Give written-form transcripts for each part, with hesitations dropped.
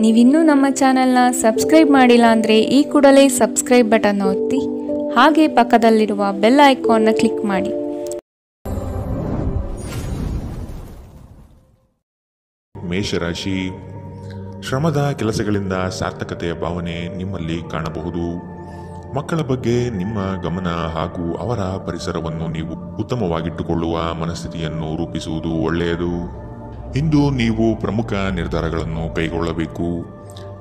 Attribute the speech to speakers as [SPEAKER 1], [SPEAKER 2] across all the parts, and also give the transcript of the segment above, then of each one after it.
[SPEAKER 1] ನೀವಿನ್ನೂ ನಮ್ಮ ಚಾನೆಲ್ನ ಸಬ್ಸ್ಕ್ರೈಬ್ ಮಾಡಿಲ್ಲ ಅಂದರೆ ಈ ಕೂಡಲೇ ಸಬ್ಸ್ಕ್ರೈಬ್ ಬಟನ್ ಒತ್ತಿ ಹಾಗೆ ಪಕ್ಕದಲ್ಲಿರುವ ಬೆಲ್ ಐಕಾನ್ನ ಕ್ಲಿಕ್ ಮಾಡಿ.
[SPEAKER 2] ಮೇಷರಾಶಿ, ಶ್ರಮದ ಕೆಲಸಗಳಿಂದ ಸಾರ್ಥಕತೆಯ ಭಾವನೆ ನಿಮ್ಮಲ್ಲಿ ಕಾಣಬಹುದು. ಮಕ್ಕಳ ಬಗ್ಗೆ ನಿಮ್ಮ ಗಮನ ಹಾಗೂ ಅವರ ಪರಿಸರವನ್ನು ನೀವು ಉತ್ತಮವಾಗಿಟ್ಟುಕೊಳ್ಳುವ ಮನಸ್ಥಿತಿಯನ್ನು ರೂಪಿಸುವುದು ಒಳ್ಳೆಯದು. ಇಂದು ನೀವು ಪ್ರಮುಖ ನಿರ್ಧಾರಗಳನ್ನು ಕೈಗೊಳ್ಳಬೇಕು.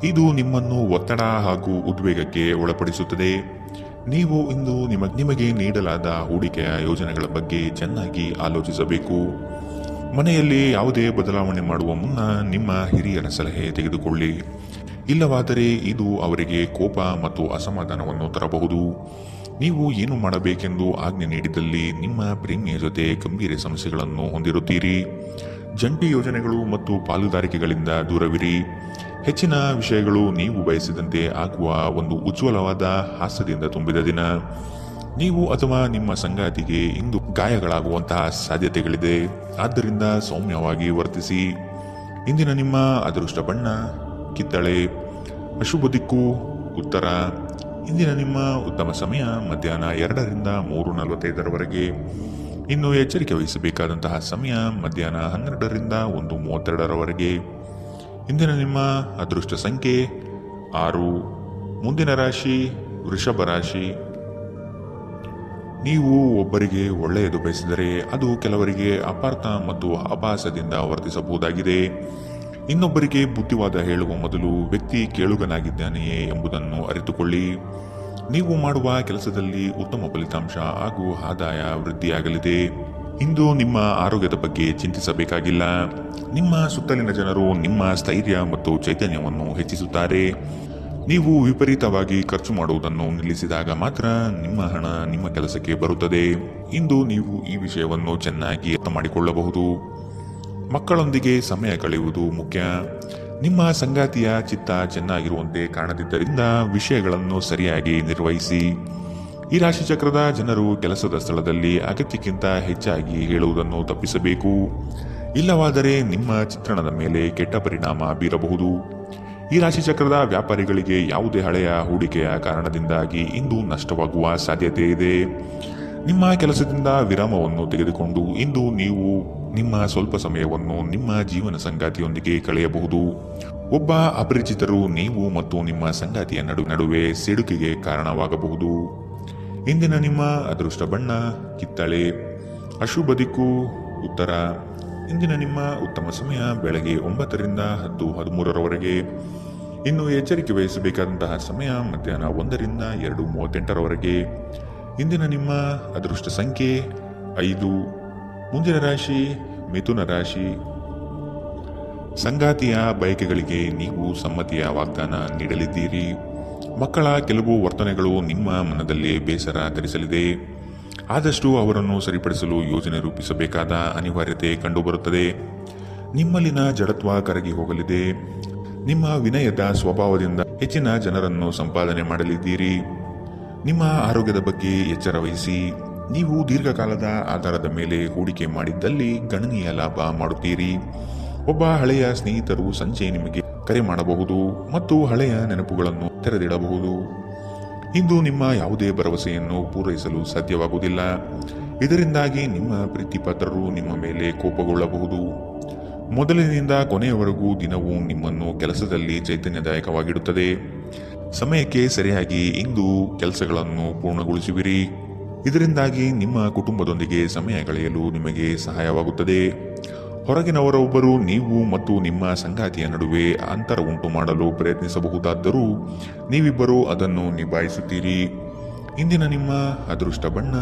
[SPEAKER 2] ಇದು ನಿಮ್ಮನ್ನು ಒತ್ತಡ ಹಾಗೂ ಉದ್ವೇಗಕ್ಕೆ ಒಳಪಡಿಸುತ್ತದೆ. ನೀವು ಇಂದು ನಿಮಗೆ ನೀಡಲಾದ ಹೂಡಿಕೆಯ ಯೋಜನೆಗಳ ಬಗ್ಗೆ ಚೆನ್ನಾಗಿ ಆಲೋಚಿಸಬೇಕು. ಮನೆಯಲ್ಲಿ ಯಾವುದೇ ಬದಲಾವಣೆ ಮಾಡುವ ಮುನ್ನ ನಿಮ್ಮ ಹಿರಿಯರ ಸಲಹೆ ತೆಗೆದುಕೊಳ್ಳಿ. ಇಲ್ಲವಾದರೆ ಇದು ಅವರಿಗೆ ಕೋಪ ಮತ್ತು ಅಸಮಾಧಾನವನ್ನು ತರಬಹುದು. ನೀವು ಏನು ಮಾಡಬೇಕೆಂದು ಆಜ್ಞೆ ನೀಡಿದಲ್ಲಿ ನಿಮ್ಮ ಪ್ರೇಮಿಯ ಜೊತೆ ಗಂಭೀರ ಸಮಸ್ಯೆಗಳನ್ನು ಹೊಂದಿರುತ್ತೀರಿ. ಜಂಟಿ ಯೋಜನೆಗಳು ಮತ್ತು ಪಾಲುದಾರಿಕೆಗಳಿಂದ ದೂರವಿರಿ. ಹೆಚ್ಚಿನ ವಿಷಯಗಳು ನೀವು ಬಯಸಿದಂತೆ ಆಗುವ ಒಂದು ಉಜ್ವಲವಾದ ಹಾಸ್ಯದಿಂದ ತುಂಬಿದ ದಿನ. ನೀವು ಅಥವಾ ನಿಮ್ಮ ಸಂಗಾತಿಗೆ ಇಂದು ಗಾಯಗಳಾಗುವಂತಹ ಸಾಧ್ಯತೆಗಳಿದೆ. ಆದ್ದರಿಂದ ಸೌಮ್ಯವಾಗಿ ವರ್ತಿಸಿ. ಇಂದಿನ ನಿಮ್ಮ ಅದೃಷ್ಟ ಬಣ್ಣ ಕಿತ್ತಳೆ. ಅಶುಭ ದಿಕ್ಕು ಉತ್ತರ. ಇಂದಿನ ನಿಮ್ಮ ಉತ್ತಮ ಸಮಯ ಮಧ್ಯಾಹ್ನ 2ರಿಂದ 3:45 ಇನ್ನು ಎಚ್ಚರಿಕೆ ವಹಿಸಬೇಕಾದಂತಹ ಸಮಯ ಮಧ್ಯಾಹ್ನ 12ರಿಂದ 1:32. ಇಂದಿನ ನಿಮ್ಮ ಅದೃಷ್ಟ ಸಂಖ್ಯೆ 6. ಮುಂದಿನ ರಾಶಿ ವೃಷಭ ರಾಶಿ. ನೀವು ಒಬ್ಬರಿಗೆ ಒಳ್ಳೆಯದು ಬಯಸಿದರೆ ಅದು ಕೆಲವರಿಗೆ ಅಪಾರ್ಥ ಮತ್ತು ಅಪಹಾಸದಿಂದ ವರ್ತಿಸಬಹುದಾಗಿದೆ. ಇನ್ನೊಬ್ಬರಿಗೆ ಬುದ್ಧಿವಾದ ಹೇಳುವ ಮೊದಲು ವ್ಯಕ್ತಿ ಕೇಳುಗನಾಗಿದ್ದಾನೆಯೇ ಎಂಬುದನ್ನು ಅರಿತುಕೊಳ್ಳಿ. ನೀವು ಮಾಡುವ ಕೆಲಸದಲ್ಲಿ ಉತ್ತಮ ಫಲಿತಾಂಶ ಹಾಗೂ ಆದಾಯ ವೃದ್ಧಿಯಾಗಲಿದೆ. ಇಂದು ನಿಮ್ಮ ಆರೋಗ್ಯದ ಬಗ್ಗೆ ಚಿಂತಿಸಬೇಕಾಗಿಲ್ಲ. ನಿಮ್ಮ ಸುತ್ತಲಿನ ಜನರು ನಿಮ್ಮ ಸ್ಥೈರ್ಯ ಮತ್ತು ಚೈತನ್ಯವನ್ನು ಹೆಚ್ಚಿಸುತ್ತಾರೆ. ನೀವು ವಿಪರೀತವಾಗಿ ಖರ್ಚು ಮಾಡುವುದನ್ನು ನಿಲ್ಲಿಸಿದಾಗ ಮಾತ್ರ ನಿಮ್ಮ ಹಣ ನಿಮ್ಮ ಕೆಲಸಕ್ಕೆ ಬರುತ್ತದೆ. ಇಂದು ನೀವು ಈ ವಿಷಯವನ್ನು ಚೆನ್ನಾಗಿ ಅರ್ಥ ಮಾಡಿಕೊಳ್ಳಬಹುದು. ಮಕ್ಕಳೊಂದಿಗೆ ಸಮಯ ಕಳೆಯುವುದು ಮುಖ್ಯ. ನಿಮ್ಮ ಸಂಗಾತಿಯ ಚಿತ್ತ ಚೆನ್ನಾಗಿರುವಂತೆ ಕಾಣದಿದ್ದರಿಂದ ವಿಷಯಗಳನ್ನು ಸರಿಯಾಗಿ ನಿರ್ವಹಿಸಿ. ಈ ರಾಶಿಚಕ್ರದ ಜನರು ಕೆಲಸದ ಸ್ಥಳದಲ್ಲಿ ಅಗತ್ಯಕ್ಕಿಂತ ಹೆಚ್ಚಾಗಿ ಹೇಳುವುದನ್ನು ತಪ್ಪಿಸಬೇಕು. ಇಲ್ಲವಾದರೆ ನಿಮ್ಮ ಚಿತ್ರಣದ ಮೇಲೆ ಕೆಟ್ಟ ಪರಿಣಾಮ ಬೀರಬಹುದು. ಈ ರಾಶಿಚಕ್ರದ ವ್ಯಾಪಾರಿಗಳಿಗೆ ಯಾವುದೇ ಹಳೆಯ ಹೂಡಿಕೆಯ ಕಾರಣದಿಂದಾಗಿ ಇಂದು ನಷ್ಟವಾಗುವ ಸಾಧ್ಯತೆ ಇದೆ. ನಿಮ್ಮ ಕೆಲಸದಿಂದ ವಿರಾಮವನ್ನು ತೆಗೆದುಕೊಂಡು ಇಂದು ನೀವು ನಿಮ್ಮ ಸ್ವಲ್ಪ ಸಮಯವನ್ನು ನಿಮ್ಮ ಜೀವನ ಸಂಗಾತಿಯೊಂದಿಗೆ ಕಳೆಯಬಹುದು. ಒಬ್ಬ ಅಪರಿಚಿತರು ನೀವು ಮತ್ತು ನಿಮ್ಮ ಸಂಗಾತಿಯ ನಡುವೆ ಸಿಡುಕಿಗೆ ಕಾರಣವಾಗಬಹುದು. ಇಂದಿನ ನಿಮ್ಮ ಅದೃಷ್ಟ ಬಣ್ಣ ಕಿತ್ತಳೆ. ಅಶುಭ ದಿಕ್ಕು ಉತ್ತರ. ಇಂದಿನ ನಿಮ್ಮ ಉತ್ತಮ ಸಮಯ ಬೆಳಗ್ಗೆ 9ರಿಂದ 10:13. ಇನ್ನು ಎಚ್ಚರಿಕೆ ವಹಿಸಬೇಕಾದಂತಹ ಸಮಯ ಮಧ್ಯಾಹ್ನ 1ರಿಂದ 2:38. ಇಂದಿನ ನಿಮ್ಮ ಅದೃಷ್ಟ ಸಂಖ್ಯೆ 5. ಮುಂದಿನ ರಾಶಿ ಮಿಥುನ ರಾಶಿ. ಸಂಗಾತಿಯ ಬಯಕೆಗಳಿಗೆ ನೀವು ಸಮ್ಮತಿಯ ವಾಗ್ದಾನ ನೀಡಲಿದ್ದೀರಿ. ಮಕ್ಕಳ ಕೆಲವು ವರ್ತನೆಗಳು ನಿಮ್ಮ ಮನದಲ್ಲಿ ಬೇಸರ ತರಿಸಲಿದೆ. ಆದಷ್ಟು ಅವರನ್ನು ಸರಿಪಡಿಸಲು ಯೋಜನೆ ರೂಪಿಸಬೇಕಾದ ಅನಿವಾರ್ಯತೆ ಕಂಡುಬರುತ್ತದೆ. ನಿಮ್ಮಲ್ಲಿನ ಜಡತ್ವ ಕರಗಿ ಹೋಗಲಿದೆ. ನಿಮ್ಮ ವಿನಯದ ಸ್ವಭಾವದಿಂದ ಹೆಚ್ಚಿನ ಜನರನ್ನು ಸಂಪಾದನೆ ಮಾಡಲಿದ್ದೀರಿ. ನಿಮ್ಮ ಆರೋಗ್ಯದ ಬಗ್ಗೆ ಎಚ್ಚರ ವಹಿಸಿ. ನೀವು ದೀರ್ಘಕಾಲದ ಆಧಾರದ ಮೇಲೆ ಹೂಡಿಕೆ ಮಾಡಿದ್ದಲ್ಲಿ ಗಣನೀಯ ಲಾಭ ಮಾಡುತ್ತೀರಿ. ಒಬ್ಬ ಹಳೆಯ ಸ್ನೇಹಿತರು ಸಂಜೆ ನಿಮಗೆ ಕರೆ ಮಾಡಬಹುದು ಮತ್ತು ಹಳೆಯ ನೆನಪುಗಳನ್ನು ತೆರೆದಿಡಬಹುದು. ಇಂದು ನಿಮ್ಮ ಯಾವುದೇ ಭರವಸೆಯನ್ನು ಪೂರೈಸಲು ಸಾಧ್ಯವಾಗುವುದಿಲ್ಲ. ಇದರಿಂದಾಗಿ ನಿಮ್ಮ ಪ್ರೀತಿಪಾತ್ರರು ನಿಮ್ಮ ಮೇಲೆ ಕೋಪಗೊಳ್ಳಬಹುದು. ಮೊದಲಿನಿಂದ ಕೊನೆಯವರೆಗೂ ದಿನವೂ ನಿಮ್ಮನ್ನು ಕೆಲಸದಲ್ಲಿ ಚೈತನ್ಯದಾಯಕವಾಗಿಡುತ್ತದೆ. ಸಮಯಕ್ಕೆ ಸರಿಯಾಗಿ ಇಂದು ಕೆಲಸಗಳನ್ನು ಪೂರ್ಣಗೊಳಿಸುವಿರಿ. ಇದರಿಂದಾಗಿ ನಿಮ್ಮ ಕುಟುಂಬದೊಂದಿಗೆ ಸಮಯ ಕಳೆಯಲು ನಿಮಗೆ ಸಹಾಯವಾಗುತ್ತದೆ. ಹೊರಗಿನವರೊಬ್ಬರು ನೀವು ಮತ್ತು ನಿಮ್ಮ ಸಂಗಾತಿಯ ನಡುವೆ ಅಂತರ ಉಂಟು ಮಾಡಲು ಪ್ರಯತ್ನಿಸಬಹುದಾದರೂ ನೀವಿಬ್ಬರೂ ಅದನ್ನು ನಿಭಾಯಿಸುತ್ತೀರಿ. ಇಂದಿನ ನಿಮ್ಮ ಅದೃಷ್ಟ ಬಣ್ಣ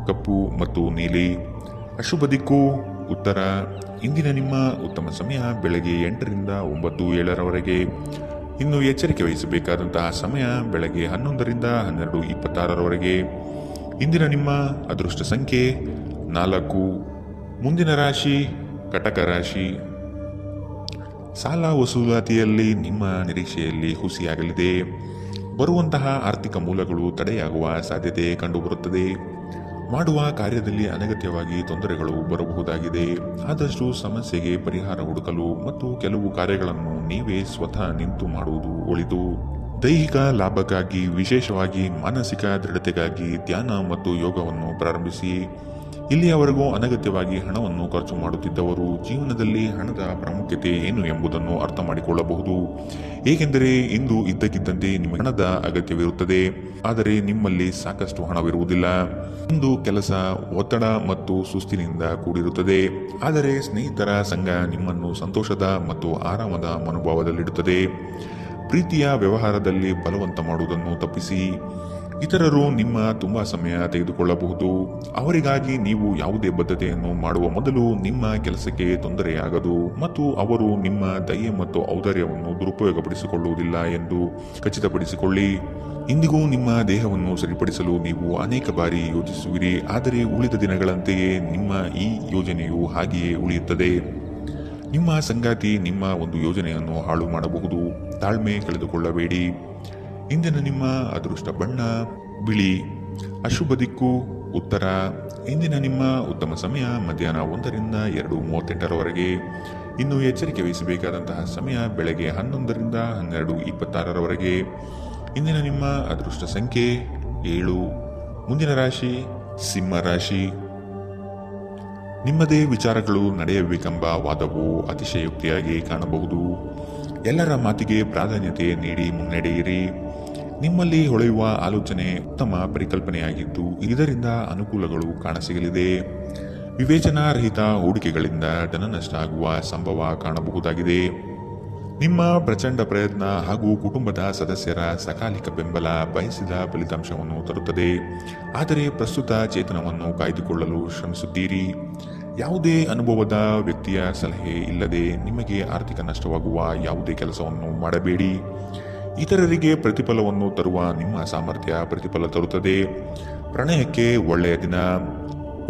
[SPEAKER 2] ಕಪ್ಪು ಮತ್ತು ನೀಲಿ. ಅಶುಭ ದಿಕ್ಕು ಉತ್ತರ. ಇಂದಿನ ನಿಮ್ಮ ಉತ್ತಮ ಸಮಯ ಬೆಳಗ್ಗೆ 8ರಿಂದ 9:07. ಇನ್ನು ಎಚ್ಚರಿಕೆ ವಹಿಸಬೇಕಾದಂತಹ ಸಮಯ ಬೆಳಗ್ಗೆ 11ರಿಂದ 12:26. ಇಂದಿನ ನಿಮ್ಮ ಅದೃಷ್ಟ ಸಂಖ್ಯೆ 4. ಮುಂದಿನ ರಾಶಿ ಕಟಕ ರಾಶಿ. ಸಾಲ ವಸೂಲಾತಿಯಲ್ಲಿ ನಿಮ್ಮ ನಿರೀಕ್ಷೆಯಲ್ಲಿ ಹುಸಿಯಾಗಲಿದೆ. ಬರುವಂತಹ ಆರ್ಥಿಕ ಮೂಲಗಳು ತಡೆಯಾಗುವ ಸಾಧ್ಯತೆ ಕಂಡುಬರುತ್ತದೆ. ಮಾಡುವ ಕಾರ್ಯದಲ್ಲಿ ಅನಗತ್ಯವಾಗಿ ತೊಂದರೆಗಳು ಬರಬಹುದಾಗಿದೆ. ಆದಷ್ಟು ಸಮಸ್ಯೆಗೆ ಪರಿಹಾರ ಹುಡುಕಲು ಮತ್ತು ಕೆಲವು ಕಾರ್ಯಗಳನ್ನು ನೀವೇ ಸ್ವತಃ ನಿಂತು ಮಾಡುವುದು ಒಳಿತು. ದೈಹಿಕ ಲಾಭಕ್ಕಾಗಿ, ವಿಶೇಷವಾಗಿ ಮಾನಸಿಕ ದೃಢತೆಗಾಗಿ ಧ್ಯಾನ ಮತ್ತು ಯೋಗವನ್ನು ಪ್ರಾರಂಭಿಸಿ. ಇಲ್ಲಿಯವರೆಗೂ ಅನಗತ್ಯವಾಗಿ ಹಣವನ್ನು ಖರ್ಚು ಮಾಡುತ್ತಿದ್ದವರು ಜೀವನದಲ್ಲಿ ಹಣದ ಪ್ರಾಮುಖ್ಯತೆ ಏನು ಎಂಬುದನ್ನು ಅರ್ಥ ಮಾಡಿಕೊಳ್ಳಬಹುದು. ಏಕೆಂದರೆ ಇಂದು ಇದ್ದಕ್ಕಿದ್ದಂತೆ ನಿಮಗೆ ಹಣದ ಅಗತ್ಯವಿರುತ್ತದೆ, ಆದರೆ ನಿಮ್ಮಲ್ಲಿ ಸಾಕಷ್ಟು ಹಣವಿರುವುದಿಲ್ಲ. ಇಂದು ಕೆಲಸ ಒತ್ತಡ ಮತ್ತು ಸುಸ್ತಿನಿಂದ ಕೂಡಿರುತ್ತದೆ, ಆದರೆ ಸ್ನೇಹಿತರ ಸಂಘ ನಿಮ್ಮನ್ನು ಸಂತೋಷದ ಮತ್ತು ಆರಾಮದ ಮನೋಭಾವದಲ್ಲಿಡುತ್ತದೆ. ಪ್ರೀತಿಯ ವ್ಯವಹಾರದಲ್ಲಿ ಬಲವಂತ ಮಾಡುವುದನ್ನು ತಪ್ಪಿಸಿ. ಇತರರು ನಿಮ್ಮ ತುಂಬಾ ಸಮಯ ತೆಗೆದುಕೊಳ್ಳಬಹುದು. ಅವರಿಗಾಗಿ ನೀವು ಯಾವುದೇ ಬದ್ಧತೆಯನ್ನು ಮಾಡುವ ಮೊದಲು ನಿಮ್ಮ ಕೆಲಸಕ್ಕೆ ತೊಂದರೆಯಾಗದು ಮತ್ತು ಅವರು ನಿಮ್ಮ ದಯೆ ಮತ್ತು ಔದಾರ್ಯವನ್ನು ದುರುಪಯೋಗಪಡಿಸಿಕೊಳ್ಳುವುದಿಲ್ಲ ಎಂದು ಖಚಿತಪಡಿಸಿಕೊಳ್ಳಿ. ಇಂದಿಗೂ ನಿಮ್ಮ ದೇಹವನ್ನು ಸರಿಪಡಿಸಲು ನೀವು ಅನೇಕ ಬಾರಿ ಯೋಚಿಸುವಿರಿ, ಆದರೆ ಉಳಿದ ದಿನಗಳಂತೆಯೇ ನಿಮ್ಮ ಈ ಯೋಜನೆಯು ಹಾಗೆಯೇ ಉಳಿಯುತ್ತದೆ. ನಿಮ್ಮ ಸಂಗಾತಿ ನಿಮ್ಮ ಒಂದು ಯೋಜನೆಯನ್ನು ಹಾಳು ಮಾಡಬಹುದು. ತಾಳ್ಮೆ ಕಳೆದುಕೊಳ್ಳಬೇಡಿ. ಇಂದಿನ ನಿಮ್ಮ ಅದೃಷ್ಟ ಬಣ್ಣ ಬಿಳಿ. ಅಶುಭ ದಿಕ್ಕು ಉತ್ತರ. ಇಂದಿನ ನಿಮ್ಮ ಉತ್ತಮ ಸಮಯ ಮಧ್ಯಾಹ್ನ 1 ರಿಂದ 2:38 ಇನ್ನು ಎಚ್ಚರಿಕೆ ವಹಿಸಬೇಕಾದಂತಹ ಸಮಯ ಬೆಳಗ್ಗೆ 11 ರಿಂದ 12:26 ಇಂದಿನ ನಿಮ್ಮ ಅದೃಷ್ಟ ಸಂಖ್ಯೆ 7. ಮುಂದಿನ ರಾಶಿ ಸಿಂಹ ರಾಶಿ. ನಿಮ್ಮದೇ ವಿಚಾರಗಳು ನಡೆಯಬೇಕೆಂಬ ವಾದವು ಅತಿಶಯೋಕ್ತಿಯಾಗಿ ಕಾಣಬಹುದು. ಎಲ್ಲರ ಮಾತಿಗೆ ಪ್ರಾಧಾನ್ಯತೆ ನೀಡಿ ಮುನ್ನಡೆಯಿರಿ. ನಿಮ್ಮಲ್ಲಿ ಹೊಳೆಯುವ ಆಲೋಚನೆ ಉತ್ತಮ ಪರಿಕಲ್ಪನೆಯಾಗಿದ್ದು ಇದರಿಂದ ಅನುಕೂಲಗಳು ಕಾಣಸಿಗಲಿದೆ. ವಿವೇಚನಾರಹಿತ ಹೂಡಿಕೆಗಳಿಂದ ಧನ ನಷ್ಟ ಆಗುವ ಸಂಭವ ಕಾಣಬಹುದಾಗಿದೆ. ನಿಮ್ಮ ಪ್ರಚಂಡ ಪ್ರಯತ್ನ ಹಾಗೂ ಕುಟುಂಬದ ಸದಸ್ಯರ ಸಕಾಲಿಕ ಬೆಂಬಲ ಬಯಸಿದ ಫಲಿತಾಂಶವನ್ನು ತರುತ್ತದೆ, ಆದರೆ ಪ್ರಸ್ತುತ ಚೇತನವನ್ನು ಕಾಯ್ದುಕೊಳ್ಳಲು ಶ್ರಮಿಸುತ್ತೀರಿ. ಯಾವುದೇ ಅನುಭವದ ವ್ಯಕ್ತಿಯ ಸಲಹೆ ಇಲ್ಲದೆ ನಿಮಗೆ ಆರ್ಥಿಕ ನಷ್ಟವಾಗುವ ಯಾವುದೇ ಕೆಲಸವನ್ನು ಮಾಡಬೇಡಿ. ಇತರರಿಗೆ ಪ್ರತಿಫಲವನ್ನು ತರುವ ನಿಮ್ಮ ಸಾಮರ್ಥ್ಯ ಪ್ರತಿಫಲ ತರುತ್ತದೆ. ಪ್ರಣಯಕ್ಕೆ ಒಳ್ಳೆಯ ದಿನ.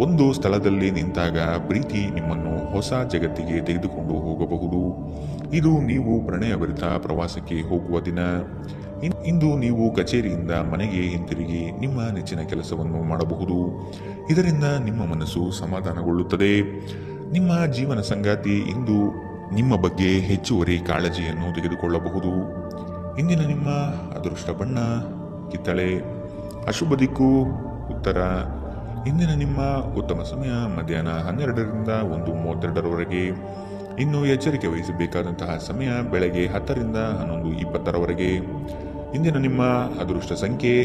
[SPEAKER 2] ಒಂದು ಸ್ಥಳದಲ್ಲಿ ನಿಂತಾಗ ಪ್ರೀತಿ ನಿಮ್ಮನ್ನು ಹೊಸ ಜಗತ್ತಿಗೆ ತೆಗೆದುಕೊಂಡು ಹೋಗಬಹುದು. ಇದು ನೀವು ಪ್ರಣಯಭರಿತ ಪ್ರವಾಸಕ್ಕೆ ಹೋಗುವ ದಿನ. ಇಂದು ನೀವು ಕಚೇರಿಯಿಂದ ಮನೆಗೆ ಹಿಂತಿರುಗಿ ನಿಮ್ಮ ನೆಚ್ಚಿನ ಕೆಲಸವನ್ನು ಮಾಡಬಹುದು. ಇದರಿಂದ ನಿಮ್ಮ ಮನಸ್ಸು ಸಮಾಧಾನಗೊಳ್ಳುತ್ತದೆ. ನಿಮ್ಮ ಜೀವನ ಸಂಗಾತಿ ಇಂದು ನಿಮ್ಮ ಬಗ್ಗೆ ಹೆಚ್ಚುವರಿ ಕಾಳಜಿಯನ್ನು ತೆಗೆದುಕೊಳ್ಳಬಹುದು. ಇಂದಿನ ನಿಮ್ಮ ಅದೃಷ್ಟ ಬಣ್ಣ ಕಿತ್ತಳೆ. ಅಶುಭ ದಿಕ್ಕು ಉತ್ತರ. ಇಂದಿನ ನಿಮ್ಮ ಉತ್ತಮ ಸಮಯ ಮಧ್ಯಾಹ್ನ 12 ರಿಂದ 1:32 ಇನ್ನು ಎಚ್ಚರಿಕೆ ವಹಿಸಬೇಕಾದಂತಹ ಸಮಯ ಬೆಳಗ್ಗೆ 10 ರಿಂದ 11:20 ಇಂದಿನ ನಿಮ್ಮ ಅದೃಷ್ಟ ಸಂಖ್ಯೆ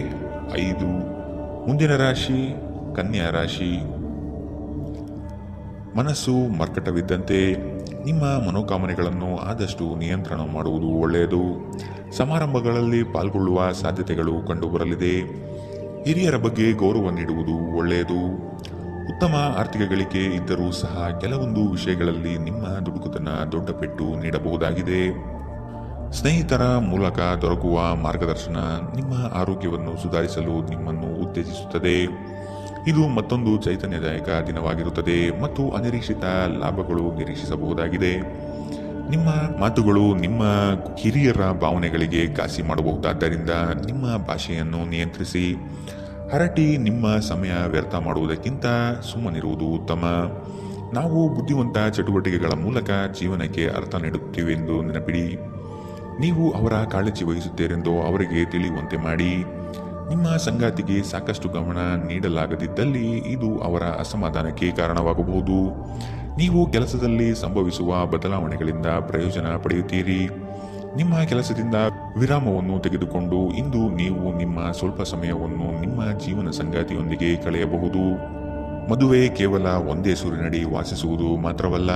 [SPEAKER 2] 5. ಮುಂದಿನ ರಾಶಿ ಕನ್ಯಾ ರಾಶಿ. ಮನಸ್ಸು ಮರ್ಕಟವಿದ್ದಂತೆ. ನಿಮ್ಮ ಮನೋಕಾಮನೆಗಳನ್ನು ಆದಷ್ಟು ನಿಯಂತ್ರಣ ಮಾಡುವುದು ಒಳ್ಳೆಯದು. ಸಮಾರಂಭಗಳಲ್ಲಿ ಪಾಲ್ಗೊಳ್ಳುವ ಸಾಧ್ಯತೆಗಳು ಕಂಡುಬರಲಿದೆ. ಹಿರಿಯರ ಬಗ್ಗೆ ಗೌರವ ನೀಡುವುದು ಒಳ್ಳೆಯದು. ಉತ್ತಮ ಆರ್ಥಿಕ ಗಳಿಕೆ ಇದ್ದರೂ ಸಹ ಕೆಲವೊಂದು ವಿಷಯಗಳಲ್ಲಿ ನಿಮ್ಮ ದುಡುಕುತನ ದೊಡ್ಡ ಪೆಟ್ಟು ನೀಡಬಹುದಾಗಿದೆ. ಸ್ನೇಹಿತರ ಮೂಲಕ ದೊರಕುವ ಮಾರ್ಗದರ್ಶನ ನಿಮ್ಮ ಆರೋಗ್ಯವನ್ನು ಸುಧಾರಿಸಲು ನಿಮ್ಮನ್ನು ಉತ್ತೇಜಿಸುತ್ತದೆ. ಇದು ಮತ್ತೊಂದು ಚೈತನ್ಯದಾಯಕ ದಿನವಾಗಿರುತ್ತದೆ ಮತ್ತು ಅನಿರೀಕ್ಷಿತ ಲಾಭಗಳು ನಿರೀಕ್ಷಿಸಬಹುದಾಗಿದೆ. ನಿಮ್ಮ ಮಾತುಗಳು ನಿಮ್ಮ ಹಿರಿಯರ ಭಾವನೆಗಳಿಗೆ ಘಾಸಿ ಮಾಡಬಹುದಾದ್ದರಿಂದ ನಿಮ್ಮ ಭಾಷೆಯನ್ನು ನಿಯಂತ್ರಿಸಿ. ಹರಟಿ ನಿಮ್ಮ ಸಮಯ ವ್ಯರ್ಥ ಮಾಡುವುದಕ್ಕಿಂತ ಸುಮ್ಮನಿರುವುದು ಉತ್ತಮ. ನಾವು ಬುದ್ಧಿವಂತ ಚಟುವಟಿಕೆಗಳ ಮೂಲಕ ಜೀವನಕ್ಕೆ ಅರ್ಥ ನೀಡುತ್ತೀವೆಂದು ನೆನಪಿಡಿ. ನೀವು ಅವರ ಕಾಳಜಿ ವಹಿಸುತ್ತೀರೆಂದು ಅವರಿಗೆ ತಿಳಿಯುವಂತೆ ಮಾಡಿ. ನಿಮ್ಮ ಸಂಗಾತಿಗೆ ಸಾಕಷ್ಟು ಗಮನ ನೀಡಲಾಗದಿದ್ದಲ್ಲಿ ಇದು ಅವರ ಅಸಮಾಧಾನಕ್ಕೆ ಕಾರಣವಾಗಬಹುದು. ನೀವು ಕೆಲಸದಲ್ಲಿ ಸಂಭವಿಸುವ ಬದಲಾವಣೆಗಳಿಂದ ಪ್ರಯೋಜನ ಪಡೆಯುತ್ತೀರಿ. ನಿಮ್ಮ ಕೆಲಸದಿಂದ ವಿರಾಮವನ್ನು ತೆಗೆದುಕೊಂಡು ಇಂದು ನೀವು ನಿಮ್ಮ ಸ್ವಲ್ಪ ಸಮಯವನ್ನು ನಿಮ್ಮ ಜೀವನ ಸಂಗಾತಿಯೊಂದಿಗೆ ಕಳೆಯಬಹುದು. ಮದುವೆ ಕೇವಲ ಒಂದೇ ಸೂರಿನಡಿ ವಾಸಿಸುವುದು ಮಾತ್ರವಲ್ಲ,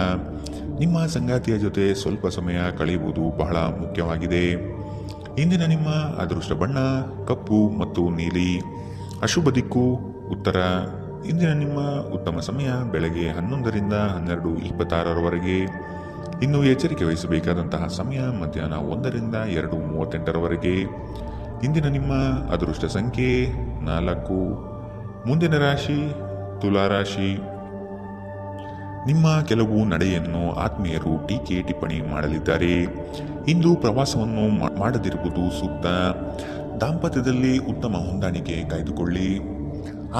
[SPEAKER 2] ನಿಮ್ಮ ಸಂಗಾತಿಯ ಜೊತೆ ಸ್ವಲ್ಪ ಸಮಯ ಕಳೆಯುವುದು ಬಹಳ ಮುಖ್ಯವಾಗಿದೆ. ಇಂದಿನ ನಿಮ್ಮ ಅದೃಷ್ಟ ಬಣ್ಣ ಕಪ್ಪು ಮತ್ತು ನೀಲಿ. ಅಶುಭ ದಿಕ್ಕು ಉತ್ತರ. ಇಂದಿನ ನಿಮ್ಮ ಉತ್ತಮ ಸಮಯ ಬೆಳಗ್ಗೆ 11 ರಿಂದ 12:26 ಇನ್ನು ಎಚ್ಚರಿಕೆ ವಹಿಸಬೇಕಾದಂತಹ ಸಮಯ ಮಧ್ಯಾಹ್ನ 1 ರಿಂದ 2:38 ಇಂದಿನ ನಿಮ್ಮ ಅದೃಷ್ಟ ಸಂಖ್ಯೆ 4. ಮುಂದಿನ ರಾಶಿ ತುಲಾ ರಾಶಿ. ನಿಮ್ಮ ಕೆಲವು ನಡೆಯನ್ನು ಆತ್ಮೀಯರು ಟೀಕೆ ಟಿಪ್ಪಣಿ ಮಾಡಲಿದ್ದಾರೆ. ಇಂದು ಪ್ರವಾಸವನ್ನು ಮಾಡದಿರುವುದು ಸೂಕ್ತ. ದಾಂಪತ್ಯದಲ್ಲಿ ಉತ್ತಮ ಹೊಂದಾಣಿಕೆ ಕಾಯ್ದುಕೊಳ್ಳಿ.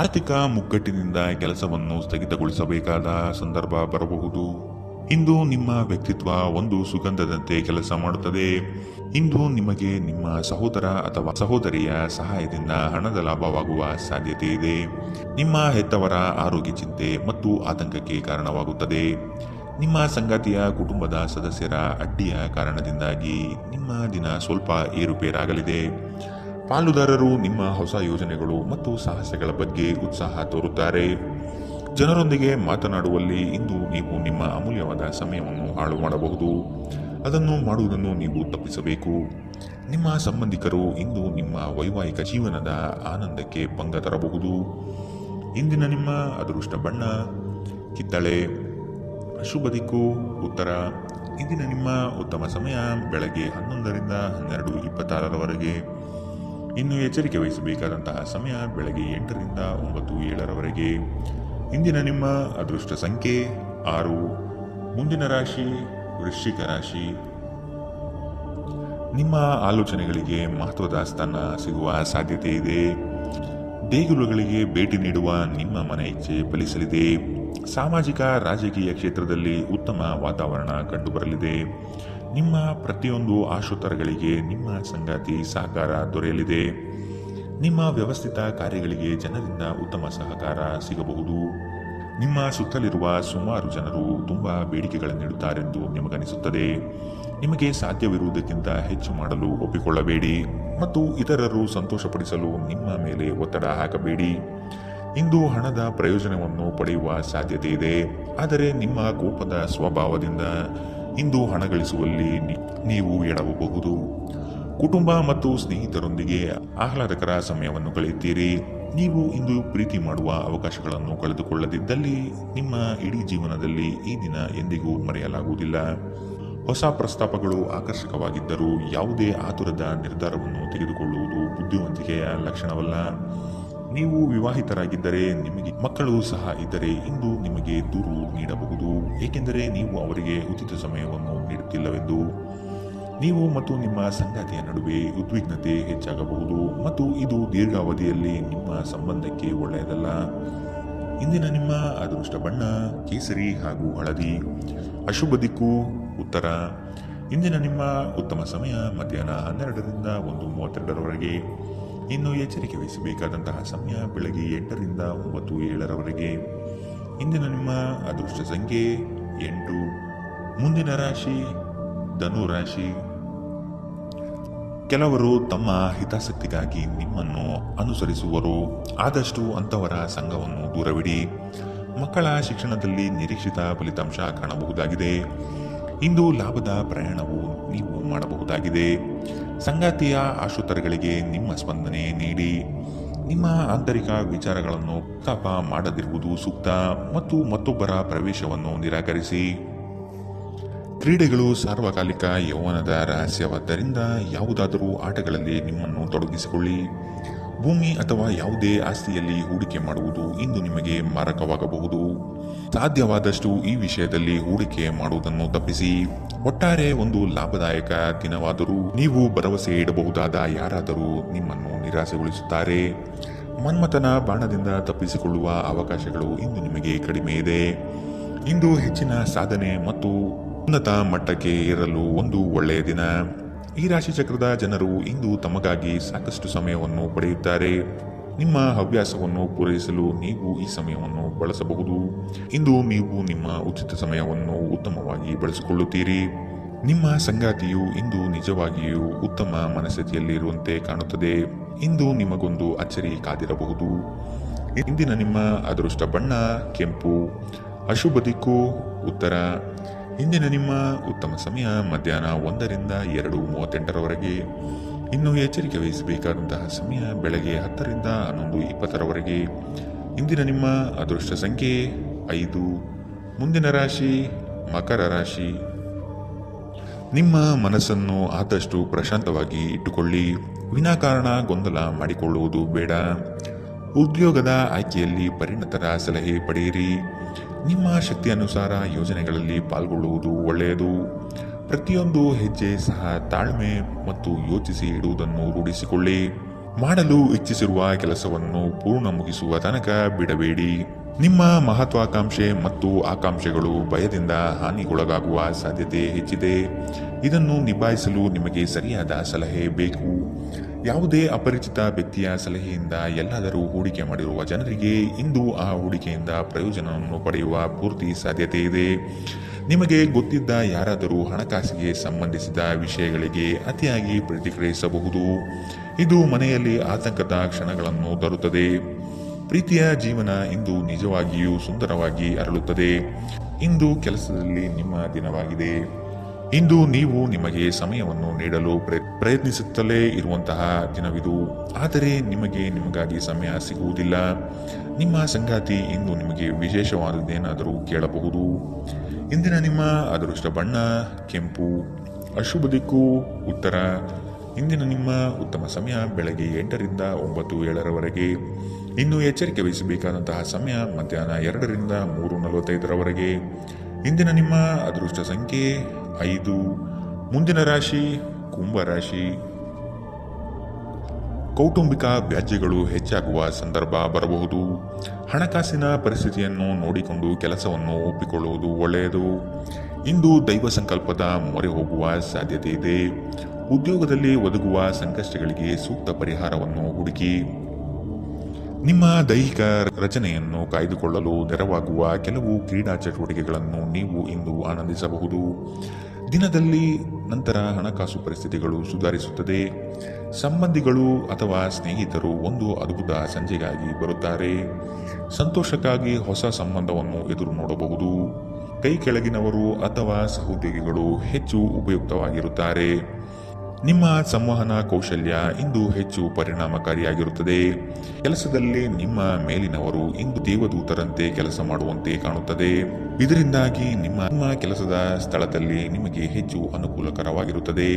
[SPEAKER 2] ಆರ್ಥಿಕ ಮುಗ್ಗಟ್ಟಿನಿಂದ ಕೆಲಸವನ್ನು ಸ್ಥಗಿತಗೊಳಿಸಬೇಕಾದ ಸಂದರ್ಭ ಬರಬಹುದು. ಇಂದು ನಿಮ್ಮ ವ್ಯಕ್ತಿತ್ವ ಒಂದು ಸುಗಂಧದಂತೆ ಕೆಲಸ ಮಾಡುತ್ತದೆ. ಇಂದು ನಿಮಗೆ ನಿಮ್ಮ ಸಹೋದರ ಅಥವಾ ಸಹೋದರಿಯ ಸಹಾಯದಿಂದ ಹಣದ ಲಾಭವಾಗುವ ಸಾಧ್ಯತೆ ಇದೆ. ನಿಮ್ಮ ಹೆತ್ತವರ ಆರೋಗ್ಯ ಚಿಂತೆ ಮತ್ತು ಆತಂಕಕ್ಕೆ ಕಾರಣವಾಗುತ್ತದೆ. ನಿಮ್ಮ ಸಂಗಾತಿಯ ಕುಟುಂಬದ ಸದಸ್ಯರ ಅಡ್ಡಿಯ ಕಾರಣದಿಂದಾಗಿ ನಿಮ್ಮ ದಿನ ಸ್ವಲ್ಪ ಏರುಪೇರಾಗಲಿದೆ. ಪಾಲುದಾರರು ನಿಮ್ಮ ಹೊಸ ಯೋಜನೆಗಳು ಮತ್ತು ಸಾಹಸಗಳ ಬಗ್ಗೆ ಉತ್ಸಾಹ ತೋರುತ್ತಾರೆ. ಜನರೊಂದಿಗೆ ಮಾತನಾಡುವಲ್ಲಿ ಇಂದು ನೀವು ನಿಮ್ಮ ಅಮೂಲ್ಯವಾದ ಸಮಯವನ್ನು ಹಾಳು ಮಾಡಬಹುದು. ಅದನ್ನು ಮಾಡುವುದನ್ನು ನೀವು ತಪ್ಪಿಸಬೇಕು. ನಿಮ್ಮ ಸಂಬಂಧಿಕರು ಇಂದು ನಿಮ್ಮ ವೈವಾಹಿಕ ಜೀವನದ ಆನಂದಕ್ಕೆ ಭಂಗ ತರಬಹುದು. ಇಂದಿನ ನಿಮ್ಮ ಅದೃಷ್ಟ ಬಣ್ಣ ಕಿತ್ತಳೆ. ಶುಭ ದಿಕ್ಕು ಉತ್ತರ. ಇಂದಿನ ನಿಮ್ಮ ಉತ್ತಮ ಸಮಯ ಬೆಳಗ್ಗೆ 11ರಿಂದ 12:26ರವರೆಗೆ. ಇನ್ನು ಎಚ್ಚರಿಕೆ ವಹಿಸಬೇಕಾದಂತಹ ಸಮಯ ಬೆಳಗ್ಗೆ 8ರಿಂದ 9:07ರವರೆಗೆ. ಇಂದಿನ ನಿಮ್ಮ ಅದೃಷ್ಟ ಸಂಖ್ಯೆ 6. ಮುಂದಿನ ರಾಶಿ ವೃಶ್ಚಿಕ ರಾಶಿ. ನಿಮ್ಮ ಆಲೋಚನೆಗಳಿಗೆ ಮಹತ್ವದ ಸ್ಥಾನ ಸಿಗುವ ಸಾಧ್ಯತೆ ಇದೆ. ದೇಗುಲಗಳಿಗೆ ಭೇಟಿ ನೀಡುವ ನಿಮ್ಮ ಮನ ಇಚ್ಛೆ ಫಲಿಸಲಿದೆ. ಸಾಮಾಜಿಕ ರಾಜಕೀಯ ಕ್ಷೇತ್ರದಲ್ಲಿ ಉತ್ತಮ ವಾತಾವರಣ ಕಂಡುಬರಲಿದೆ. ನಿಮ್ಮ ಪ್ರತಿಯೊಂದು ಆಶೋತ್ತರಗಳಿಗೆ ನಿಮ್ಮ ಸಂಗಾತಿ ಸಹಕಾರ ದೊರೆಯಲಿದೆ. ನಿಮ್ಮ ವ್ಯವಸ್ಥಿತ ಕಾರ್ಯಗಳಿಗೆ ಜನರಿಂದ ಉತ್ತಮ ಸಹಕಾರ ಸಿಗಬಹುದು. ನಿಮ್ಮ ಸುತ್ತಲಿರುವ ಸುಮಾರು ಜನರು ತುಂಬಾ ಬೇಡಿಕೆಗಳನ್ನಿಡುತ್ತಾರೆಂದು ನಿಮಗನಿಸುತ್ತದೆ. ನಿಮಗೆ ಸಾಧ್ಯವಿರುವುದಕ್ಕಿಂತ ಹೆಚ್ಚು ಮಾಡಲು ಒಪ್ಪಿಕೊಳ್ಳಬೇಡಿ ಮತ್ತು ಇತರರು ಸಂತೋಷಪಡಿಸಲು ನಿಮ್ಮ ಮೇಲೆ ಒತ್ತಡ ಹಾಕಬೇಡಿ. ಇಂದು ಹಣದ ಪ್ರಯೋಜನವನ್ನು ಪಡೆಯುವ ಸಾಧ್ಯತೆ ಇದೆ. ಆದರೆ ನಿಮ್ಮ ಕೋಪದ ಸ್ವಭಾವದಿಂದ ಇಂದು ಹಣ ಗಳಿಸುವಲ್ಲಿ ನೀವು ಎಡವಬಹುದು. ಕುಟುಂಬ ಮತ್ತು ಸ್ನೇಹಿತರೊಂದಿಗೆ ಆಹ್ಲಾದಕರ ಸಮಯವನ್ನು ಕಳೆಯುತ್ತೀರಿ. ನೀವು ಇಂದು ಪ್ರೀತಿ ಮಾಡುವ ಅವಕಾಶಗಳನ್ನು ಕಳೆದುಕೊಳ್ಳದಿದ್ದಲ್ಲಿ ನಿಮ್ಮ ಇಡೀ ಜೀವನದಲ್ಲಿ ಈ ದಿನ ಎಂದಿಗೂ ಮರೆಯಲಾಗುವುದಿಲ್ಲ. ಹೊಸ ಪ್ರಸ್ತಾಪಗಳು ಆಕರ್ಷಕವಾಗಿದ್ದರೂ ಯಾವುದೇ ಆತುರದ ನಿರ್ಧಾರವನ್ನು ತೆಗೆದುಕೊಳ್ಳುವುದು ಬುದ್ಧಿವಂತಿಕೆಯ ಲಕ್ಷಣವಲ್ಲ. ನೀವು ವಿವಾಹಿತರಾಗಿದ್ದರೆ, ನಿಮಗೆ ಮಕ್ಕಳು ಸಹ ಇದ್ದರೆ ಇಂದು ನಿಮಗೆ ದೂರು ನೀಡಬಹುದು, ಏಕೆಂದರೆ ನೀವು ಅವರಿಗೆ ಉಚಿತ ಸಮಯವನ್ನು ನೀಡುತ್ತಿಲ್ಲವೆಂದು. ನೀವು ಮತ್ತು ನಿಮ್ಮ ಸಂಗಾತಿಯ ನಡುವೆ ಉದ್ವಿಗ್ನತೆ ಹೆಚ್ಚಾಗಬಹುದು ಮತ್ತು ಇದು ದೀರ್ಘಾವಧಿಯಲ್ಲಿ ನಿಮ್ಮ ಸಂಬಂಧಕ್ಕೆ ಒಳ್ಳೆಯದಲ್ಲ. ಇಂದಿನ ನಿಮ್ಮ ಅದೃಷ್ಟ ಬಣ್ಣ ಕೇಸರಿ ಹಾಗೂ ಹಳದಿ. ಅಶುಭ ದಿಕ್ಕು ಉತ್ತರ. ಇಂದಿನ ನಿಮ್ಮ ಉತ್ತಮ ಸಮಯ ಮಧ್ಯಾಹ್ನ 12ರಿಂದ 1:32ರವರೆಗೆ. ಇನ್ನು ಎಚ್ಚರಿಕೆ ವಹಿಸಬೇಕಾದಂತಹ ಸಮಯ ಬೆಳಗ್ಗೆ 8ರಿಂದ 9:07ರವರೆಗೆ. ಇಂದಿನ ನಿಮ್ಮ ಅದೃಷ್ಟ ಸಂಖ್ಯೆ 8. ಮುಂದಿನ ರಾಶಿ ಧನು ರಾಶಿ. ಕೆಲವರು ತಮ್ಮ ಹಿತಾಸಕ್ತಿಗಾಗಿ ನಿಮ್ಮನ್ನು ಅನುಸರಿಸುವರು. ಆದಷ್ಟು ಅಂಥವರ ಸಂಘವನ್ನು ದೂರವಿಡಿ. ಮಕ್ಕಳ ಶಿಕ್ಷಣದಲ್ಲಿ ನಿರೀಕ್ಷಿತ ಫಲಿತಾಂಶ ಕಾಣಬಹುದಾಗಿದೆ. ಇಂದು ಲಾಭದ ಪ್ರಯಾಣವು ನೀವು ಮಾಡಬಹುದಾಗಿದೆ. ಸಂಗಾತಿಯ ಆಶೋತ್ತರಗಳಿಗೆ ನಿಮ್ಮ ಸ್ಪಂದನೆ ನೀಡಿ. ನಿಮ್ಮ ಆಂತರಿಕ ವಿಚಾರಗಳನ್ನು ಪ್ರಸ್ತಾಪ ಮಾಡದಿರುವುದು ಸೂಕ್ತ ಮತ್ತು ಮತ್ತೊಬ್ಬರ ಪ್ರವೇಶವನ್ನು ನಿರಾಕರಿಸಿ. ಕ್ರೀಡೆಗಳು ಸಾರ್ವಕಾಲಿಕ ಯೌವನದ ರಹಸ್ಯವಾದ್ದರಿಂದ ಯಾವುದಾದರೂ ಆಟಗಳಲ್ಲಿ ನಿಮ್ಮನ್ನು ತೊಡಗಿಸಿಕೊಳ್ಳಿ. ಭೂಮಿ ಅಥವಾ ಯಾವುದೇ ಆಸ್ತಿಯಲ್ಲಿ ಹೂಡಿಕೆ ಮಾಡುವುದು ಇಂದು ನಿಮಗೆ ಮಾರಕವಾಗಬಹುದು. ಸಾಧ್ಯವಾದಷ್ಟು ಈ ವಿಷಯದಲ್ಲಿ ಹೂಡಿಕೆ ಮಾಡುವುದನ್ನು ತಪ್ಪಿಸಿ. ಒಟ್ಟಾರೆ ಒಂದು ಲಾಭದಾಯಕ ದಿನವಾದರೂ ನೀವು ಭರವಸೆ ಇಡಬಹುದಾದ ಯಾರಾದರೂ ನಿಮ್ಮನ್ನು ನಿರಾಸೆಗೊಳಿಸುತ್ತಾರೆ. ಮನ್ಮಥನ ಬಾಣದಿಂದ ತಪ್ಪಿಸಿಕೊಳ್ಳುವ ಅವಕಾಶಗಳು ಇಂದು ನಿಮಗೆ ಕಡಿಮೆ ಇದೆ. ಇಂದು ಹೆಚ್ಚಿನ ಸಾಧನೆ ಮತ್ತು ಉನ್ನತ ಮಟ್ಟಕ್ಕೆ ಏರಲು ಒಂದು ಒಳ್ಳೆಯ ದಿನ. ಈ ರಾಶಿ ಚಕ್ರದ ಜನರು ಇಂದು ತಮಗಾಗಿ ಸಾಕಷ್ಟು ಸಮಯವನ್ನು ಪಡೆಯುತ್ತಾರೆ. ನಿಮ್ಮ ಹವ್ಯಾಸವನ್ನು ಪೂರೈಸಲು ನೀವು ಈ ಸಮಯವನ್ನು ಬಳಸಬಹುದು. ಇಂದು ನೀವು ನಿಮ್ಮ ಉಚಿತ ಸಮಯವನ್ನು ಉತ್ತಮವಾಗಿ ಬಳಸಿಕೊಳ್ಳುತ್ತೀರಿ. ನಿಮ್ಮ ಸಂಗಾತಿಯು ಇಂದು ನಿಜವಾಗಿಯೂ ಉತ್ತಮ ಮನಸ್ಥಿತಿಯಲ್ಲಿರುವಂತೆ ಕಾಣುತ್ತದೆ. ಇಂದು ನಿಮಗೊಂದು ಅಚ್ಚರಿ ಕಾದಿರಬಹುದು. ಇಂದಿನ ನಿಮ್ಮ ಅದೃಷ್ಟ ಬಣ್ಣ ಕೆಂಪು. ಅಶುಭ ದಿಕ್ಕು ಉತ್ತರ. ಇಂದಿನ ನಿಮ್ಮ ಉತ್ತಮ ಸಮಯ ಮಧ್ಯಾಹ್ನ 1ರಿಂದ 2:38ರವರೆಗೆ. ಇನ್ನು ಎಚ್ಚರಿಕೆ ವಹಿಸಬೇಕಾದಂತಹ ಸಮಯ ಬೆಳಗ್ಗೆ 10ರಿಂದ 11:20ರವರೆಗೆ. ಇಂದಿನ ನಿಮ್ಮ ಅದೃಷ್ಟ ಸಂಖ್ಯೆ 5. ಮುಂದಿನ ರಾಶಿ ಮಕರ ರಾಶಿ. ನಿಮ್ಮ ಮನಸ್ಸನ್ನು ಆದಷ್ಟು ಪ್ರಶಾಂತವಾಗಿ ಇಟ್ಟುಕೊಳ್ಳಿ. ವಿನಾಕಾರಣ ಗೊಂದಲ ಮಾಡಿಕೊಳ್ಳುವುದು ಬೇಡ. ಉದ್ಯೋಗದ ಆಯ್ಕೆಯಲ್ಲಿ ಪರಿಣತರ ಸಲಹೆ ಪಡೆಯಿರಿ. ನಿಮ್ಮ ಶಕ್ತಿಯನುಸಾರ ಯೋಜನೆಗಳಲ್ಲಿ ಪಾಲ್ಗೊಳ್ಳುವುದು ಒಳ್ಳೆಯದು. ಪ್ರತಿಯೊಂದು ಹೆಜ್ಜೆ ಸಹ ತಾಳ್ಮೆ ಮತ್ತು ಯೋಚಿಸಿ ಇಡುವುದನ್ನು ರೂಢಿಸಿಕೊಳ್ಳಿ. ಮಾಡಲು ಇಚ್ಛಿಸಿರುವ ಕೆಲಸವನ್ನು ಪೂರ್ಣ ಮುಗಿಸುವ ತನಕ ಬಿಡಬೇಡಿ. ನಿಮ್ಮ ಮಹತ್ವಾಕಾಂಕ್ಷೆ ಮತ್ತು ಆಕಾಂಕ್ಷೆಗಳು ಭಯದಿಂದ ಹಾನಿಗೊಳಗಾಗುವ ಸಾಧ್ಯತೆ ಹೆಚ್ಚಿದೆ. ಇದನ್ನು ನಿಭಾಯಿಸಲು ನಿಮಗೆ ಸರಿಯಾದ ಸಲಹೆ ಬೇಕು. ಯಾವುದೇ ಅಪರಿಚಿತ ವ್ಯಕ್ತಿಯ ಸಲಹೆಯಿಂದ ಎಲ್ಲಾದರೂ ಹೂಡಿಕೆ ಮಾಡಿರುವ ಜನರಿಗೆ ಇಂದು ಆ ಹೂಡಿಕೆಯಿಂದ ಪ್ರಯೋಜನವನ್ನು ಪಡೆಯುವ ಪೂರ್ತಿ ಸಾಧ್ಯತೆ ಇದೆ. ನಿಮಗೆ ಗೊತ್ತಿದ್ದ ಯಾರಾದರೂ ಹಣಕಾಸಿಗೆ ಸಂಬಂಧಿಸಿದ ವಿಷಯಗಳಿಗೆ ಅತಿಯಾಗಿ ಪ್ರತಿಕ್ರಿಯಿಸಬಹುದು. ಇದು ಮನೆಯಲ್ಲಿ ಆತಂಕದ ಕ್ಷಣಗಳನ್ನು ತರುತ್ತದೆ. ಪ್ರೀತಿಯ ಜೀವನ ಇಂದು ನಿಜವಾಗಿಯೂ ಸುಂದರವಾಗಿ ಅರಳುತ್ತದೆ. ಇಂದು ಕೆಲಸದಲ್ಲಿ ನಿಮ್ಮ ದಿನವಾಗಿದೆ. ಇಂದು ನೀವು ನಿಮಗೆ ಸಮಯವನ್ನು ನೀಡಲು ಪ್ರಯತ್ನಿಸುತ್ತಲೇ ಇರುವಂತಹ ದಿನವಿದು. ಆದರೆ ನಿಮಗಾಗಿ ಸಮಯ ಸಿಗುವುದಿಲ್ಲ. ನಿಮ್ಮ ಸಂಗಾತಿ ಇಂದು ನಿಮಗೆ ವಿಶೇಷವಾದದ್ದೇನಾದರೂ ಕೇಳಬಹುದು. ಇಂದಿನ ನಿಮ್ಮ ಅದೃಷ್ಟ ಬಣ್ಣ ಕೆಂಪು. ಅಶುಭ ದಿಕ್ಕು ಉತ್ತರ. ಇಂದಿನ ನಿಮ್ಮ ಉತ್ತಮ ಸಮಯ ಬೆಳಗ್ಗೆ 8ರಿಂದ 9:07 ಇನ್ನು ಎಚ್ಚರಿಕೆ ವಹಿಸಬೇಕಾದಂತಹ ಸಮಯ ಮಧ್ಯಾಹ್ನ 2ರಿಂದ 3:45 ಇಂದಿನ ನಿಮ್ಮ ಅದೃಷ್ಟ ಸಂಖ್ಯೆ 5. ಮುಂದಿನ ರಾಶಿ ಕುಂಭರಾಶಿ. ಕೌಟುಂಬಿಕ ವ್ಯಾಜ್ಯಗಳು ಹೆಚ್ಚಾಗುವ ಸಂದರ್ಭ ಬರಬಹುದು. ಹಣಕಾಸಿನ ಪರಿಸ್ಥಿತಿಯನ್ನು ನೋಡಿಕೊಂಡು ಕೆಲಸವನ್ನು ಒಪ್ಪಿಕೊಳ್ಳುವುದು ಒಳ್ಳೆಯದು. ಇಂದು ದೈವ ಸಂಕಲ್ಪದ ಮೊರೆ ಹೋಗುವ ಸಾಧ್ಯತೆ ಇದೆ. ಉದ್ಯೋಗದಲ್ಲಿ ಒದಗುವ ಸಂಕಷ್ಟಗಳಿಗೆ ಸೂಕ್ತ ಪರಿಹಾರವನ್ನು ಹುಡುಕಿ. ನಿಮ್ಮ ದೈಹಿಕ ರಚನೆಯನ್ನು ಕಾಯ್ದುಕೊಳ್ಳಲು ನೆರವಾಗುವ ಕೆಲವು ಕ್ರೀಡಾ ಚಟುವಟಿಕೆಗಳನ್ನು ನೀವು ಇಂದು ಆನಂದಿಸಬಹುದು. ದಿನದಲ್ಲಿ ನಂತರ ಹಣಕಾಸು ಪರಿಸ್ಥಿತಿಗಳು ಸುಧಾರಿಸುತ್ತದೆ. ಸಂಬಂಧಿಗಳು ಅಥವಾ ಸ್ನೇಹಿತರು ಒಂದು ಅದ್ಭುತ ಸಂಜೆಗಾಗಿ ಬರುತ್ತಾರೆ. ಸಂತೋಷಕ್ಕಾಗಿ ಹೊಸ ಸಂಬಂಧವನ್ನು ಎದುರು ನೋಡಬಹುದು. ಕೈ ಕೆಳಗಿನವರು ಅಥವಾ ಸಹೋದ್ಯೋಗಿಗಳು ಹೆಚ್ಚು ಉಪಯುಕ್ತವಾಗಿರುತ್ತಾರೆ. ನಿಮ್ಮ ಸಂವಹನ ಕೌಶಲ್ಯ ಇಂದು ಹೆಚ್ಚು ಪರಿಣಾಮಕಾರಿಯಾಗಿರುತ್ತದೆ. ಕೆಲಸದಲ್ಲಿ ನಿಮ್ಮ ಮೇಲಿನವರು ಇಂದು ದೇವದೂತರಂತೆ ಕೆಲಸ ಮಾಡುವಂತೆ ಕಾಣುತ್ತದೆ. ಇದರಿಂದಾಗಿ ನಿಮ್ಮ ಕೆಲಸದ ಸ್ಥಳದಲ್ಲಿ ನಿಮಗೆ ಹೆಚ್ಚು ಅನುಕೂಲಕರವಾಗಿರುತ್ತದೆ.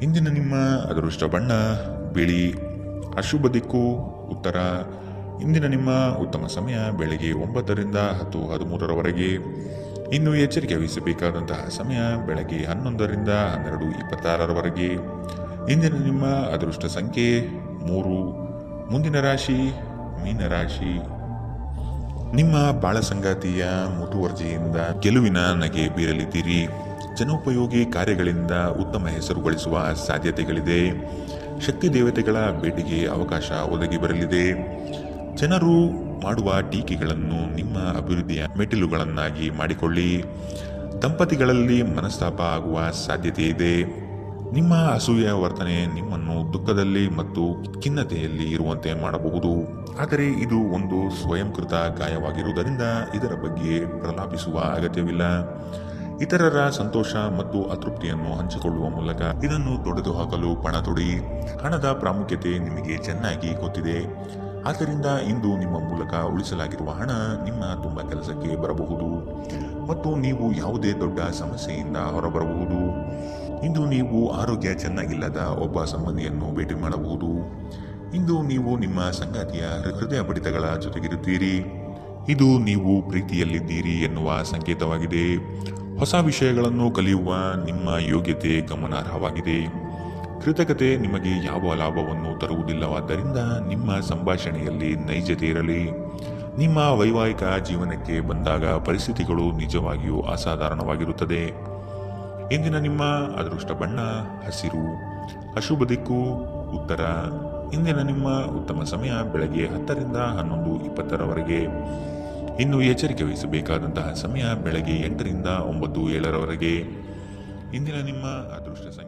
[SPEAKER 2] ಇಂದಿನ ನಿಮ್ಮ ಅದೃಷ್ಟ ಬಣ್ಣ ಬಿಳಿ. ಅಶುಭ ದಿಕ್ಕು ಉತ್ತರ. ಇಂದಿನ ನಿಮ್ಮ ಉತ್ತಮ ಸಮಯ ಬೆಳಗ್ಗೆ 9ರಿಂದ 10:13 ಇನ್ನು ಎಚ್ಚರಿಕೆ ವಹಿಸಬೇಕಾದಂತಹ ಸಮಯ ಬೆಳಗ್ಗೆ 11ರಿಂದ 12:26 ಇಂದಿನ ನಿಮ್ಮ ಅದೃಷ್ಟ ಸಂಖ್ಯೆ 3. ಮುಂದಿನ ರಾಶಿ ಮೀನರಾಶಿ. ನಿಮ್ಮ ಬಾಳ ಸಂಗಾತಿಯ ಮುತುವರ್ಜಿಯಿಂದ ಗೆಲುವಿನ ನಗೆ ಬೀರಲಿದ್ದೀರಿ. ಜನೋಪಯೋಗಿ ಕಾರ್ಯಗಳಿಂದ ಉತ್ತಮ ಹೆಸರು ಗಳಿಸುವ ಸಾಧ್ಯತೆಗಳಿದೆ. ಶಕ್ತಿ ದೇವತೆಗಳ ಭೇಟಿಗೆ ಅವಕಾಶ ಒದಗಿ ಬರಲಿದೆ. ಜನರು ಮಾಡುವ ಟೀಕೆಗಳನ್ನು ನಿಮ್ಮ ಅಭಿವೃದ್ಧಿಯ ಮೆಟ್ಟಿಲುಗಳನ್ನಾಗಿ ಮಾಡಿಕೊಳ್ಳಿ. ದಂಪತಿಗಳಲ್ಲಿ ಮನಸ್ತಾಪ ಆಗುವ ಸಾಧ್ಯತೆ ಇದೆ. ನಿಮ್ಮ ಅಸೂಯೆಯ ವರ್ತನೆ ನಿಮ್ಮನ್ನು ದುಃಖದಲ್ಲಿ ಮತ್ತು ಖಿನ್ನತೆಯಲ್ಲಿ ಇರುವಂತೆ ಮಾಡಬಹುದು. ಆದರೆ ಇದು ಒಂದು ಸ್ವಯಂಕೃತ ಗಾಯವಾಗಿರುವುದರಿಂದ ಇದರ ಬಗ್ಗೆ ಪ್ರಲಾಪಿಸುವ ಅಗತ್ಯವಿಲ್ಲ. ಇತರರ ಸಂತೋಷ ಮತ್ತು ಅತೃಪ್ತಿಯನ್ನು ಹಂಚಿಕೊಳ್ಳುವ ಮೂಲಕ ಇದನ್ನು ತೊಡೆದುಹಾಕಲು ಪಣ ತೊಡಿ. ಹಣದ ಪ್ರಾಮುಖ್ಯತೆ ನಿಮಗೆ ಚೆನ್ನಾಗಿ ಗೊತ್ತಿದೆ. ಆದ್ದರಿಂದ ಇಂದು ನಿಮ್ಮ ಮೂಲಕ ಉಳಿಸಲಾಗಿರುವ ಹಣ ನಿಮ್ಮ ತುಂಬ ಕೆಲಸಕ್ಕೆ ಬರಬಹುದು ಮತ್ತು ನೀವು ಯಾವುದೇ ದೊಡ್ಡ ಸಮಸ್ಯೆಯಿಂದ ಹೊರಬರಬಹುದು. ಇಂದು ನೀವು ಆರೋಗ್ಯ ಚೆನ್ನಾಗಿಲ್ಲದ ಒಬ್ಬ ಸಂಬಂಧಿಯನ್ನು ಭೇಟಿ ಮಾಡಬಹುದು. ಇಂದು ನೀವು ನಿಮ್ಮ ಸಂಗಾತಿಯ ಹೃದಯ ಬಡಿತಗಳ ಜೊತೆಗಿರುತ್ತೀರಿ. ಇದು ನೀವು ಪ್ರೀತಿಯಲ್ಲಿದ್ದೀರಿ ಎನ್ನುವ ಸಂಕೇತವಾಗಿದೆ. ಹೊಸ ವಿಷಯಗಳನ್ನು ಕಲಿಯುವ ನಿಮ್ಮ ಯೋಗ್ಯತೆ ಗಮನಾರ್ಹವಾಗಿದೆ. ಕೃತಜ್ಞತೆ ನಿಮಗೆ ಯಾವ ಲಾಭವನ್ನು ತರುವುದಿಲ್ಲವಾದ್ದರಿಂದ ನಿಮ್ಮ ಸಂಭಾಷಣೆಯಲ್ಲಿ ನೈಜತೆ ಇರಲಿ. ನಿಮ್ಮ ವೈವಾಹಿಕ ಜೀವನಕ್ಕೆ ಬಂದಾಗ ಪರಿಸ್ಥಿತಿಗಳು ನಿಜವಾಗಿಯೂ ಅಸಾಧಾರಣವಾಗಿರುತ್ತದೆ. ಇಂದಿನ ನಿಮ್ಮ ಅದೃಷ್ಟ ಬಣ್ಣ ಹಸಿರು. ಅಶುಭ ದಿಕ್ಕು ಉತ್ತರ. ಇಂದಿನ ನಿಮ್ಮ ಉತ್ತಮ ಸಮಯ ಬೆಳಗ್ಗೆ 10ರಿಂದ 11:20 ಇನ್ನು ಎಚ್ಚರಿಕೆ ವಹಿಸಬೇಕಾದಂತಹ ಸಮಯ ಬೆಳಗ್ಗೆ 8ರಿಂದ 9:07 ಇಂದಿನ ನಿಮ್ಮ ಅದೃಷ್ಟ ಸಂಖ್ಯೆ